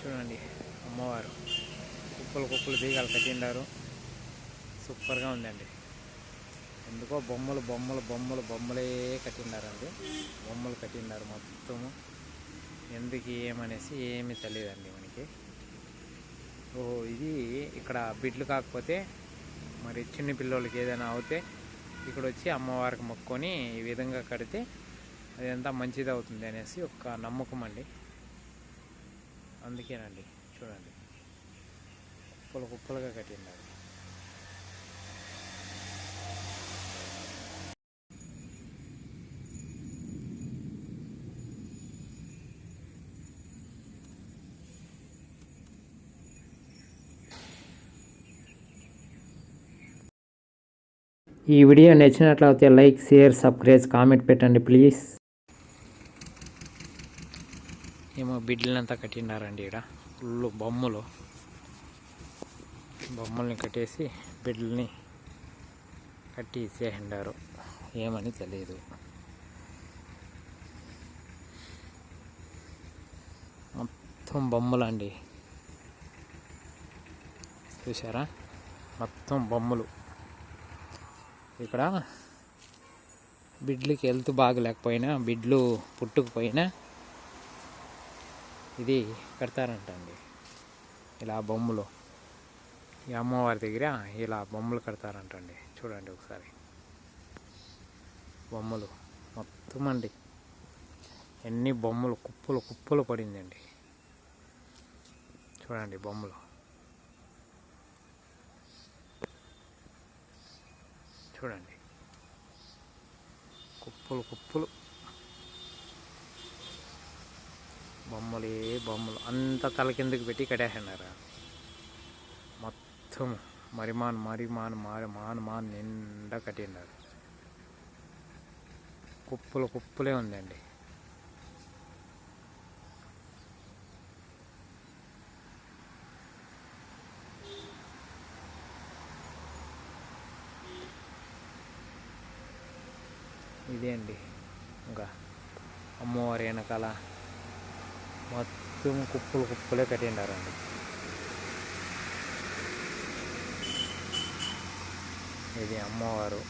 చూడండి అమ్మవారు కుప్పలు కుప్పలు దీగాలు కట్టిండారు. సూపర్గా ఉందండి. ఎందుకో బొమ్మలే కట్టిండారండి. బొమ్మలు కట్టిండారు మొత్తము. ఎందుకు ఏమనేసి ఏమీ తెలియదండి మనకి. ఇది ఇక్కడ బిడ్లు కాకపోతే మరి చిన్న పిల్లోళ్ళకి ఏదైనా అవుతే ఇక్కడ వచ్చి అమ్మవారికి మొక్కుకొని ఈ విధంగా కడితే అదంతా మంచిది అవుతుంది అనేసి ఒక నమ్మకం అండి. అందుకేనండి చూడండి కుప్పలుగా కట్టినారు. ఈ వీడియో నచ్చినట్లయితే లైక్, షేర్, సబ్స్క్రైబ్, కామెంట్ పెట్టండి ప్లీజ్. ఏమో బిడ్డలంతా కట్టినారండి. ఇక్కడ ఫుల్ బొమ్మల్ని కట్టేసి బిడ్డల్ని కట్టి ఇచ్చేసిండారు. ఏమని తెలియదు. మొత్తం బొమ్మలు అండి. చూసారా, మొత్తం బొమ్మలు. ఇక్కడ బిడ్లకి హెల్త్ బాగలేకపోయినా, బిడ్లు పుట్టుకుపోయినా ఇది కడతారంటండి. ఇలా బొమ్మలు ఈ అమ్మవారి దగ్గర ఇలా బొమ్మలు కడతారంటండి. చూడండి ఒకసారి బొమ్మలు మొత్తం అండి. ఎన్ని బొమ్మలు కుప్పలు పడిందండి. చూడండి బొమ్మలు. చూడండి కుప్పలు బొమ్మలు అంతా తల కిందకి పెట్టి కట్టేసినారు. మొత్తం మాన్ నిండా కట్టినారు. కుప్పలే ఉందండి. ఇదే అండి ఇంకా అమ్మవారి వెనకాల మొత్తం కుప్పలే కట్టిండారండి. ఇది అమ్మవారు.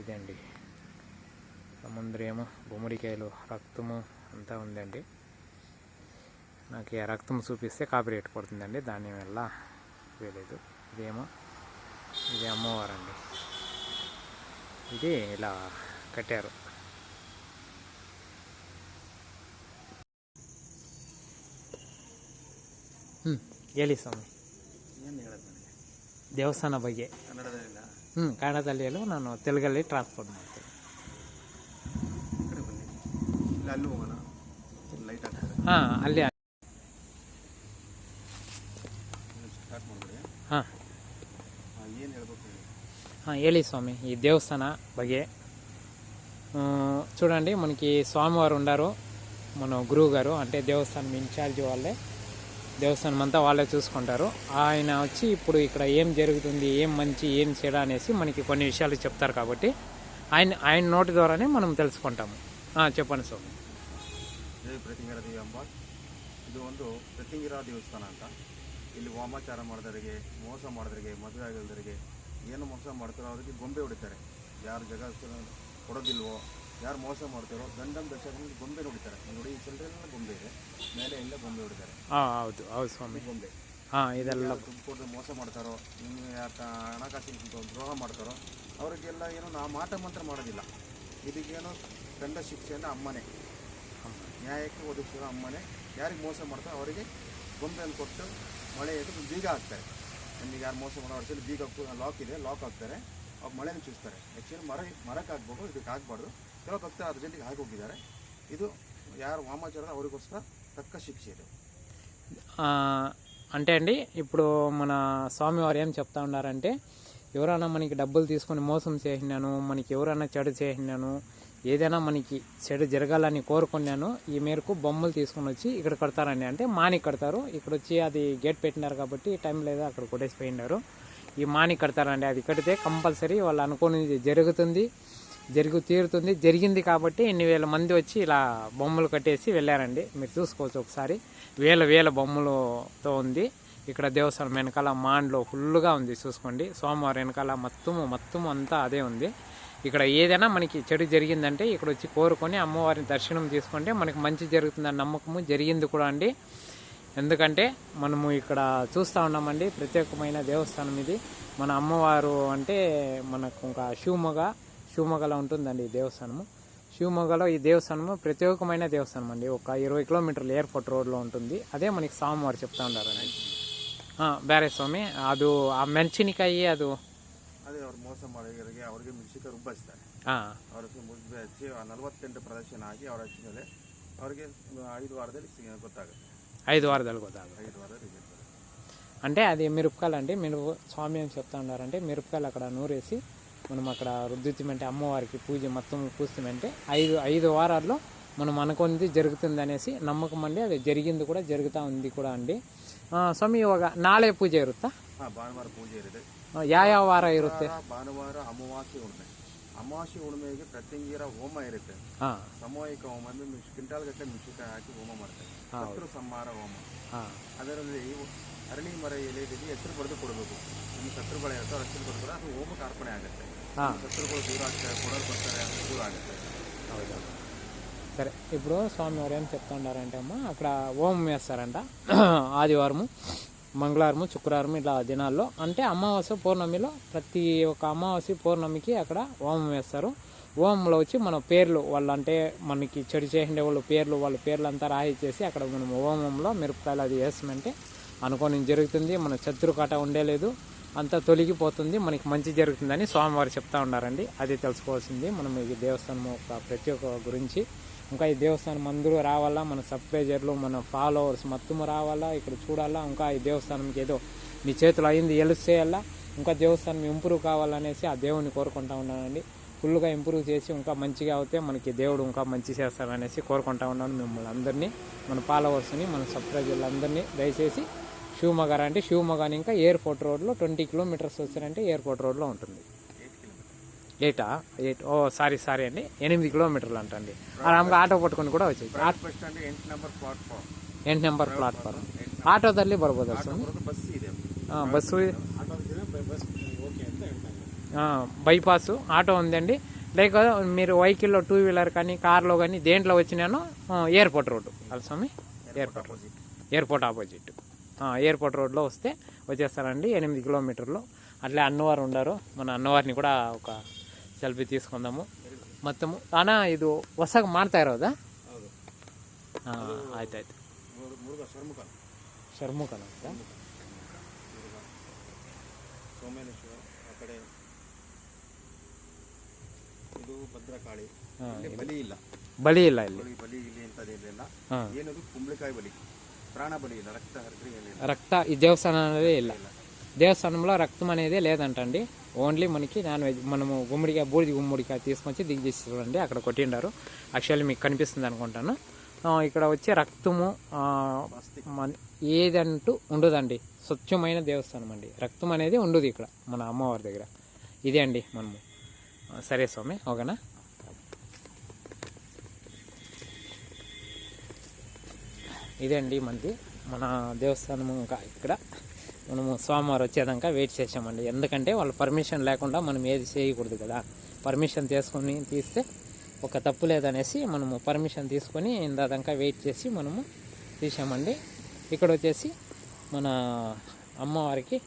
ఇదండి సముద్రము, గుమ్మడికాయలు, రక్తము అంతా ఉందండి. నాకు ఈ రక్తం చూపిస్తే కాపీరైట్ పడుతుందండి. దాని వల్ల వేయలేదు. ఇది అమ్మవారు అండి. ఇది ఇలా కట్టారు. ಹೇಳಿ ಸ್ವಾಮಿ. ದೇವಸ್ಥಾನ ಬಗ್ಗೆ ಕನ್ನಡದಲ್ಲಿಯಲ್ಲೂ ನಾನು ತೆಲುಗಲ್ಲಿ ಟ್ರಾನ್ಸ್ಪೋರ್ಟ್ ಮಾಡ್ತೀನಿ. ಹಾಂ ಅಲ್ಲಿ ಹಾಂ ಹೇಳಿ స్వామి. ఈ దేవస్థాన ಬಗ್ಗೆ చూడండి, మనకి స్వామివారు ఉన్నారు. మన గురువు గారు అంటే దేవస్థానం ఇన్ఛార్జ్ వాళ్ళే, దేవస్థానం అంతా వాళ్ళే చూసుకుంటారు. ఆయన వచ్చి ఇప్పుడు ఇక్కడ ఏం జరుగుతుంది, ఏం మంచి ఏం చెడ అనేసి మనకి కొన్ని విషయాలు చెప్తారు. కాబట్టి ఆయన నోటి ద్వారానే మనం తెలుసుకుంటాము. చెప్పండి స్వామి. ಪ್ರತಿಂಗರ ದೇವಿ ಅಂಬ ಇದು ಒಂದು ಪ್ರತಿಂಗಿರ ದೇವಸ್ಥಾನ ಅಂತ. ಇಲ್ಲಿ ವಾಮಾಚಾರ ಮಾಡಿದವರಿಗೆ, ಮೋಸ ಮಾಡಿದವರಿಗೆ, ಮದುವೆ ಆಗಿಲ್ಲದವರಿಗೆ, ಏನು ಮೋಸ ಮಾಡ್ತಾರೋ ಅವರಿಗೆ ಗೊಂಬೆ ಹೊಡಿತಾರೆ. ಯಾರು ಜಾಗ ಕೊಡೋದಿಲ್ವೋ, ಯಾರು ಮೋಸ ಮಾಡ್ತಾರೋ ದಂಡಂ ದಶಕದಲ್ಲಿ ಗೊಂಬೆ ಹೊಡಿತಾರೆ. ನೋಡಿ, ಈ ಚಿಲ್ಡ್ರೆಲ್ಲ ಗೊಂಬೆ ಇದೆ, ಮೇಲೆ ಎಲ್ಲ ಗೊಂಬೆ ಹೊಡಿತಾರೆ. ಹೌದು ಸ್ವಾಮಿ. ಗೊಂಬೆ ಇದೆಲ್ಲ ತುಂಬಿಕೊಂಡು ಮೋಸ ಮಾಡ್ತಾರೋ, ಇನ್ನು ಹಣಕಾಸಿನ ದ್ರೋಹ ಮಾಡ್ತಾರೋ ಅವರಿಗೆಲ್ಲ ಏನೋ ನಾವು ಮಾಟ ಮಂತ್ರ ಮಾಡೋದಿಲ್ಲ. ಇದಕ್ಕೇನೋ ದಂಡ ಶಿಕ್ಷೆಯನ್ನು ಅಮ್ಮನೇ, ನ್ಯಾಯಕ್ಕೆ ಒದಗಿಸಿರೋ ಅಮ್ಮನೇ. ಯಾರಿಗೆ ಮೋಸ ಮಾಡ್ತಾರೋ ಅವರಿಗೆ ಗೊಂಬೆಯನ್ನು ಕೊಟ್ಟು ಮಳೆ ಎದ್ದು ಬೀಗ ಹಾಕ್ತಾರೆ. ನಮಗೆ ಯಾರು ಮೋಸ ಮಾಡೋ ವರ್ಷದಲ್ಲಿ ಬೀಗ ಲಾಕ್ ಇದೆ, ಲಾಕ್ ಹಾಕ್ತಾರೆ. ಅವಾಗ ಮಳೆನ ಚೂಸ್ತಾರೆ. ಆ್ಯಕ್ಚುಲಿ ಮರಕ್ಕೆ ಹಾಕ್ಬೇಕು, ಇದಕ್ಕೆ ಹಾಕ್ಬಾರ್ದು. ಕೆಲವು ಭಕ್ತರು ಅರ್ಜೆಂಟಿಗೆ ಹಾಕಿ ಹೋಗಿದ್ದಾರೆ. ಇದು ಯಾರು ವಾಮಾಚಾರ ಅವರಿಗೋಸ್ಕರ ತಕ್ಕ ಶಿಕ್ಷೆ ಇದೆ. అంటే అండి, ఇప్పుడు మన స్వామివారు ఏం చెప్తా ఉన్నారంటే, ఎవరైనా మనకి డబ్బులు తీసుకొని మోసం చేసినాను, మనకి ఎవరైనా చెడు చేసినాను, ఏదైనా మనకి చెడు జరగాలని కోరుకున్నాను, ఈ మేరకు బొమ్మలు తీసుకొని వచ్చి ఇక్కడ కడతారండి. అంటే మాని కడతారు. ఇక్కడ వచ్చి అది గేట్ పెట్టినారు కాబట్టి టైం లేదా అక్కడ కొట్టేసిపోయినారు. ఈ మాని కడతారండి. అది కడితే కంపల్సరీ వాళ్ళు అనుకోని జరుగుతుంది. తీరుతుంది. జరిగింది కాబట్టి ఇన్ని వేల మంది వచ్చి ఇలా బొమ్మలు కట్టేసి వెళ్ళారండి. మీరు చూసుకోవచ్చు ఒకసారి, వేల బొమ్మలతో ఉంది ఇక్కడ దేవస్థానం వెనకాల. మాండ్లో ఫుల్గా ఉంది చూసుకోండి. సోమవారం వెనకాల మొత్తం అంతా అదే ఉంది. ఇక్కడ ఏదైనా మనకి చెడు జరిగిందంటే ఇక్కడ వచ్చి కోరుకొని అమ్మవారిని దర్శనం చేసుకుంటే మనకి మంచి జరుగుతుందని నమ్మకము జరిగింది కూడా అండి. ఎందుకంటే మనము ఇక్కడ చూస్తూ ఉన్నామండి, ప్రత్యేకమైన దేవస్థానం ఇది. మన అమ్మవారు అంటే మనకు ఇంకా శివమొగ్గలో ఉంటుందండి ఈ దేవస్థానము. శివమొగ్గలో ఈ దేవస్థానము ప్రత్యేకమైన దేవస్థానం అండి. ఒక 20 కిలోమీటర్లు ఎయిర్పోర్ట్ రోడ్లో ఉంటుంది. అదే మనకి స్వామివారు చెప్తా ఉన్నారండి. ಬೇರೆ ಸ್ವಾಮಿ ಅದು ಆ ಮೆಣಸಿನಕಾಯಿ ಅದು ಅದೇ ಅವ್ರು ಮೋಸ ಮಾಡೋರಿಗೆ ಅವ್ರಿಗೆ ಮೆಣಸಿನಕಾಯಿ ರುಬ್ಬಿಸ್ತಾರೆ. ಅವ್ರಿಗೆ ಮುದ್ದೆ ಹಚ್ಚಿ 48 ಪ್ರದರ್ಶನ ಆಗಿ ಅವ್ರು ಹಚ್ಚಿದ ಮೇಲೆ ಅವ್ರಿಗೆ 5 ವಾರದಲ್ಲಿ ಗೊತ್ತಾಗುತ್ತೆ. 5 వారాలు ಗೊತ್ತಾಗುತ್ತೆ. 5 వారాలు అంటే అది మిరపకాయలు అండి. మీరు స్వామి అని చెప్తా ఉన్నారంటే మిరపకాయలు అక్కడ నూరేసి మనం అక్కడ రుద్దుతామంటే అమ్మవారికి పూజ మొత్తం పూస్తామంటే 5 వారాల్లో మనం అనుకుంది జరుగుతుంది అనేసి నమ్మకం అండి. అది జరిగింది కూడా, జరుగుతూ ఉంది కూడా ಅಂడి. ಸ್ವಾಮಿ ಇವಾಗ ನಾಳೆ ಪೂಜೆ ಇರುತ್ತಾ? ಭಾನುವಾರ ಪೂಜೆ ಇರುತ್ತೆ. ಯಾವ ವಾರ ಇರುತ್ತೆ? ಭಾನುವಾರ ಅಮಾವಾಸ್ಯೆ ಹುಣ್ಣಿಮೆ. ಅಮಾವಾಸ್ಯೆ ಹುಣ್ಣಿಮೆಗೆ ಪ್ರತ್ಯಂಗಿರ ಹೋಮ ಇರುತ್ತೆ. ಸಾಮೂಹಿಕ ಹೋಮ ಅಂದ್ರೆ ಕ್ವಿಂಟಾಲ್ ಗಟ್ಟಲೆ ಮೆಣಸಿನಕಾಯಿ ಹಾಕಿ ಹೋಮ ಮಾಡ್ತಾರೆ. ಶತ್ರು ಸಂಹಾರ ಹೋಮ. ಅದರಲ್ಲಿ ಅರಳಿ ಮರ ಎಲೆಯಲ್ಲಿ ಹೆಸರು ಬರೆದು ಕೊಡಬೇಕು. ನಿಮ್ಮ ಶತ್ರುಗಳು ಇರ್ತಾವೆ, ಹೆಸರು ಬರೆದ್ರೆ ಅದು ಹೋಮಕ್ಕೆ ಅರ್ಪಣೆ ಆಗುತ್ತೆ. ಶತ್ರುಗಳು ದೂರ ಆಗ್ತಾರೆ, ಕೊಡೋರು ಬರ್ತಾರೆ, ದೂರ ಆಗುತ್ತೆ. ಹೌದಾ? సరే, ఇప్పుడు స్వామివారు ఏం చెప్తా ఉన్నారంటే అమ్మ అక్కడ హోమం వేస్తారంట. ఆదివారము, మంగళవారము, శుక్రవారం ఇట్లా దినాల్లో, అంటే అమావాస్య పౌర్ణమిలో ప్రతి ఒక్క అమావాస్య పౌర్ణమికి అక్కడ హోమం వేస్తారు. హోమంలో వచ్చి మన పేర్లు వాళ్ళు అంటే మనకి చెడు చేసిండే వాళ్ళ పేర్లు అంతా రాయిచ్చేసి అక్కడ మనం హోమంలో మిరపకాయలు అది వేస్తామంటే అనుకోని జరుగుతుంది. మన శత్రు కాట ఉండేలేదు, అంతా తొలగిపోతుంది, మనకి మంచి జరుగుతుందని స్వామివారు చెప్తా ఉన్నారండి. అది తెలుసుకోవాల్సింది మనం ఈ దేవస్థానం ఒక ప్రత్యేక గురించి. ఇంకా ఈ దేవస్థానం అందరూ రావాలా, మన సబ్స్క్రైబర్లు, మన ఫాలోవర్స్ మొత్తం రావాలా, ఇక్కడ చూడాలా. ఇంకా ఈ దేవస్థానంకి ఏదో మీ చేతులు అయింది హెల్ప్ చేయాలా, ఇంకా దేవస్థానం ఇంప్రూవ్ కావాలనేసి ఆ దేవుని కోరుకుంటా ఉన్నానండి. ఫుల్గా ఇంప్రూవ్ చేసి ఇంకా మంచిగా అవుతే మనకి దేవుడు ఇంకా మంచి చేస్తారనేసి కోరుకుంటా ఉన్నాను మిమ్మల్ని అందరినీ, మన ఫాలోవర్స్ని, మన సబ్స్క్రైబర్లు అందరినీ. దయచేసి శివమొగ్గ అంటే శివమొగ్గ ఇంకా ఎయిర్పోర్ట్ రోడ్లో 20 కిలోమీటర్స్ వచ్చారంటే ఎయిర్పోర్ట్ రోడ్లో ఉంటుంది. 8 సారీ అండి, 8 కిలోమీటర్లు అంటండి. ನಮ್ಗೆ ಆಟೋ ಪಟ್ಕೊಂಡು ಕೂಡ వచ్చేది. 8 ನಂಬರ್ ಪ್ಲಾಟ್ಫಾರ್ಮ್ ಆಟೋದಲ್ಲಿ ಬರ್ಬೋದು ಸರ್. బస్సు బైపాస్ ఆటో ఉందండి. లేక మీరు వెహికల్లో 2 వీలర్ కానీ కార్లో కానీ దేంట్లో వచ్చినానో ఎయిర్పోర్ట్ రోడ్డు స్వామి, ఎయిర్పోర్ట్ ఆపోజిట్ ఎయిర్పోర్ట్ రోడ్లో వస్తే వచ్చేస్తారండి. 8 కిలోమీటర్లు. అట్లే అన్నవారు ఉండారు, మన అన్నవారిని కూడా ఒక ಸೆಲ್ಫಿ తీసుకుందాము మొత్తము. ಅಣ್ಣ ಇದು ಹೊಸಗೆ ಮಾಡ್ತಾ ಇರೋದಾ? ಆಯ್ತಾಯ್ತು. ಶರ್ಮುಖನ ಅಂತ ಸೋಮೇಶ್ವರ ಆ ಕಡೆ ಇದು ಭದ್ರಕಾಳಿ. ಬಲಿ ಇಲ್ಲ ಇಲ್ಲಿ, ಬಲಿ ಇಲ್ಲಿ ಅಂತದೇನಿಲ್ಲ. ಏನದು ಕುಂಬಳಕಾಯಿ ಬಲಿ, ಪ್ರಾಣ బలి ಇಲ್ಲ, రక్త హరిద్రి రక్త ఈ దేవస్థానం అనేది ಇಲ್ಲ. దేవస్థానంలో రక్తం అనేది లేదంటండి. ఓన్లీ మనకి నాన్ వెజ్. మనము బూడిద గుమ్మడికాయ తీసుకొచ్చి దిగ్జేస్తారండి, అక్కడ కొట్టిండారు. యాక్చువల్లీ మీకు కనిపిస్తుంది అనుకుంటాను. ఇక్కడ వచ్చే రక్తము ఏదంటూ ఉండదండి. స్వచ్ఛమైన దేవస్థానం అండి. రక్తం అనేది ఉండదు ఇక్కడ మన అమ్మవారి దగ్గర. ఇదే అండి మనము. సరే స్వామి, ఓకేనా? ఇదే అండి మనది మన దేవస్థానము. ఇంకా ఇక్కడ మనము స్వామివారు వచ్చేదాకా వెయిట్ చేసామండి. ఎందుకంటే వాళ్ళ పర్మిషన్ లేకుండా మనం ఏది చేయకూడదు కదా. పర్మిషన్ తీసుకొని తీస్తే ఒక తప్పు లేదనేసి మనము పర్మిషన్ తీసుకొని ఇందాక వెయిట్ చేసి మనము తీసామండి. ఇక్కడ వచ్చేసి మన అమ్మవారికి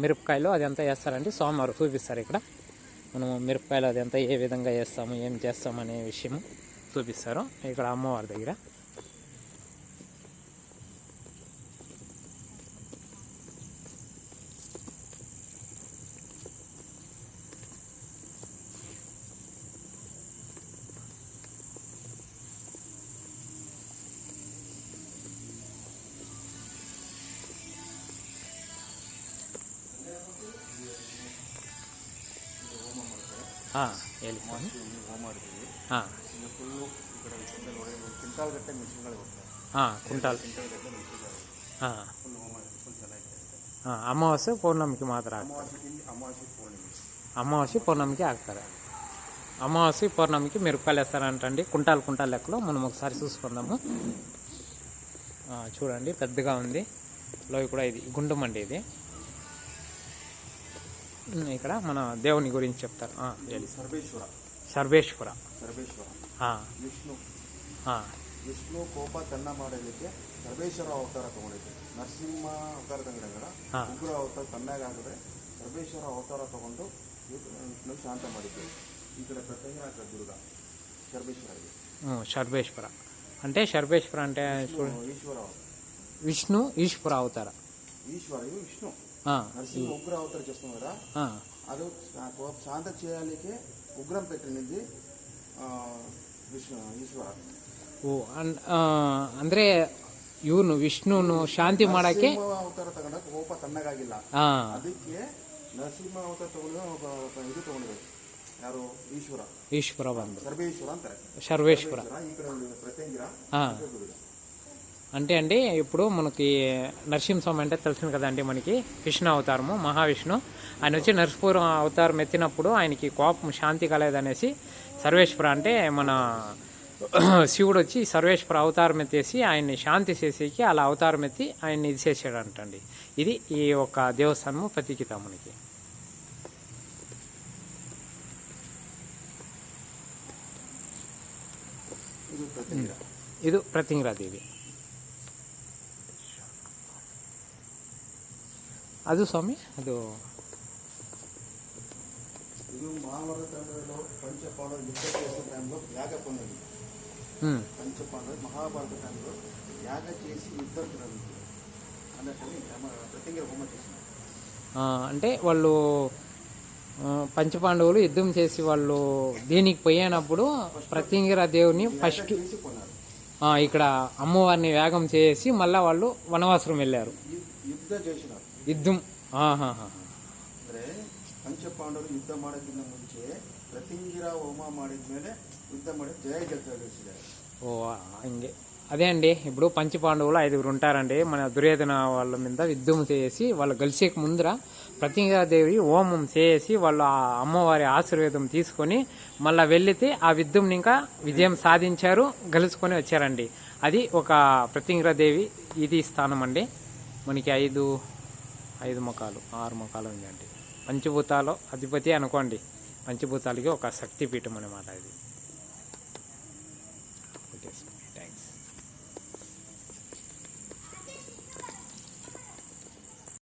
మిరపకాయలు అదంతా వేస్తారండి. స్వామివారు చూపిస్తారు ఇక్కడ. మనము మిరపకాయలు అదంతా ఏ విధంగా వేస్తాము, ఏం చేస్తాము అనే విషయం చూపిస్తారు ఇక్కడ అమ్మవారి దగ్గర. ಹೇಳಿ ಹೋಮ ಮಾಡ್ತೀವಿ. ಫುಲ್ಲು ಈ ಕಡೆ ಕ್ವಿಂಟಾಲ್ ಗಟ್ಟಲೆ ಮಿಷನ್ಗಳು ಹೋಗ್ತವೆ. ಕ್ವಿಂಟಾಲ್ ಗಟ್ಟಲೆ ಮಿಷನ್ಗಳು ಫುಲ್ ಹೋಮ ಫುಲ್ ಚೆನ್ನಾಗಿದೆ. ಅಮಾವಾಸ್ಯೆ ಪೌರ್ಣಮಿಗೆ ಮಾತ್ರ ಅಮಾವಾಸ್ಯೆ ಪೌರ್ಣಿಮೆ అమావాస్య పౌర్ణమికి ఆగుతారు. అమావాస్య పౌర్ణమికి మిరపకాయలు వేస్తారంటండి, కుంటాలు కుంటాలు లెక్కలో. మనం ఒకసారి చూసుకుందాము. చూడండి పెద్దగా ఉంది లోయ కూడా. ఇది గుండం అండి ఇది. ఇక్కడ మన దేవుని గురించి చెప్తారు. సర్వేశ్వర సర్వేశ్వర సర్వేಶ್ವರ ವಿಷ್ಣು ವಿಷ್ಣು ಕೋಪ ತನ್ನ ಮಾಡಲಿಕ್ಕೆ ಸರ್ವೇಶ್ವರ ಅವತಾರ ತಗೊಂಡಿದ್ದೆ. ನರಸಿಂಹ ಅವತಾರ ತಗೊಂಡಾಗ ಉಗ್ರ ಅವತಾರ ತನ್ನಾಗ ಆಗಿದ್ರೆ ಸರ್ವೇಶ್ವರ ಅವತಾರ ತಗೊಂಡು ವಿಷ್ಣು ಶಾಂತ ಮಾಡಿದ್ದೇವೆ. ಈ ಕಡೆ ಪ್ರತ್ಯಂಗ ದುರ್ಗ ಸರ್ವೇಶ್ವರ ಇದೆ. సర్వేశ్వర అంటే సర్వేశ్వర అంటే ఈశ్వర విష్ణు ఈశ్వర అవతార. ఈశ్వర విష్ణు నరసింహ ఉగ్ర అవతారం చేస్తున్నాం కదా, అది శాంత చేయాలికే ఉగ్రం పెట్టినది ವಿಷ್ಣು ಈಶ್ವರ. ಓ ಅಂದ್ರೆ ಇವನು ವಿಷ್ಣುನು ಶಾಂತಿ ಮಾಡಕ್ಕೆ ಅವತಾರ ತಗೊಂಡಾಗ ಕೋಪ ತಣ್ಣಗಾಗಿಲ್ಲ, ಅದಕ್ಕೆ ನರಸಿಂಹ ಅವತಾರ ತಗೊಂಡು ಇದು ತಗೊಂಡಿದ್ರು. ಯಾರು? ಈಶ್ವರ. ಈಶ್ವರ ಬಂದು ಸರ್ವೇಶ್ವರ ಅಂತಾರೆ. ಸರ್ವೇಶ್ವರ ಈ ಕಡೆ ಪ್ರತ್ಯಂಗಿರ. అంటే అండి ఇప్పుడు మనకి నరసింహస్వామి అంటే తెలిసింది కదండి మనకి, విష్ణు అవతారము, మహావిష్ణు. ఆయన వచ్చి నరసింహ అవతారం ఎత్తినప్పుడు ఆయనకి కోపం శాంతి కలగదనేసి సర్వేశ్వర అంటే మన శివుడు వచ్చి సర్వేశ్వర అవతారం ఎత్తేసి ఆయన్ని శాంతి చేసేకి అలా అవతారం ఎత్తి ఆయన్ని ఇది చేసాడంటండి. ఇది ఈ యొక్క దేవస్థానము ప్రతీకిత మనకి. ಇದು ಪ್ರತಿಂಗ್ರಾ ದೇವಿ. ಅದು ಸ್ವಾಮಿ ಅದು ಇದು మహాభారత టైంలో పంచపాండవులు యుద్ధ చేసే టైంలో యాగ పొందింది. పంచపాండవులు మహాభారత టైంలో యాగ చేసి యుద్ధం అన్నట్టు ప్రతింగ్ర బొమ్మ చేసింది. అంటే వాళ్ళు పంచపాండవులు యుద్ధం చేసి వాళ్ళు దీనికి పోయినప్పుడు ప్రతింగిర దేవుని ఫస్ట్ ఇక్కడ అమ్మవారిని యాగం చేసి మళ్ళా వాళ్ళు వనవాసం వెళ్ళారు. యుద్ధం ಅಂದ್ರೆ ಪಂಚಪಾಂಡವರು ಯುದ್ಧ ಮಾಡೋಕ್ಕಿಂತ ಮುಂಚೆ ಪ್ರತಿಂಗಿರ ಹೋಮ ಮಾಡಿದ ಮೇಲೆ ಯುದ್ಧ ಮಾಡಿ ಜಯ ಗಳಿಸಿದ್ದಾರೆ. ఓ హంగే అదే అండి. ఇప్పుడు పంచపాండవులు 5 ఉంటారండి. మన దుర్యోధన వాళ్ళ మీద యుద్ధం చేసి వాళ్ళు గెలిచేక ముందర ప్రతింగిరాదేవి హోమం చేసి వాళ్ళు ఆ అమ్మవారి ఆశీర్వాదం తీసుకొని మళ్ళీ వెళ్లితే ఆ యుద్ధం ఇంకా విజయం సాధించారు, గెలుచుకొని వచ్చారండి. అది ఒక ప్రతింగిరాదేవి ఇది స్థానం అండి. మనకి 5 ముఖాలు 6 ముఖాలు ఉందండి. పంచభూతాలు అధిపతి అనుకోండి. పంచభూతాలకి ఒక శక్తిపీఠం అన్నమాట ఇది.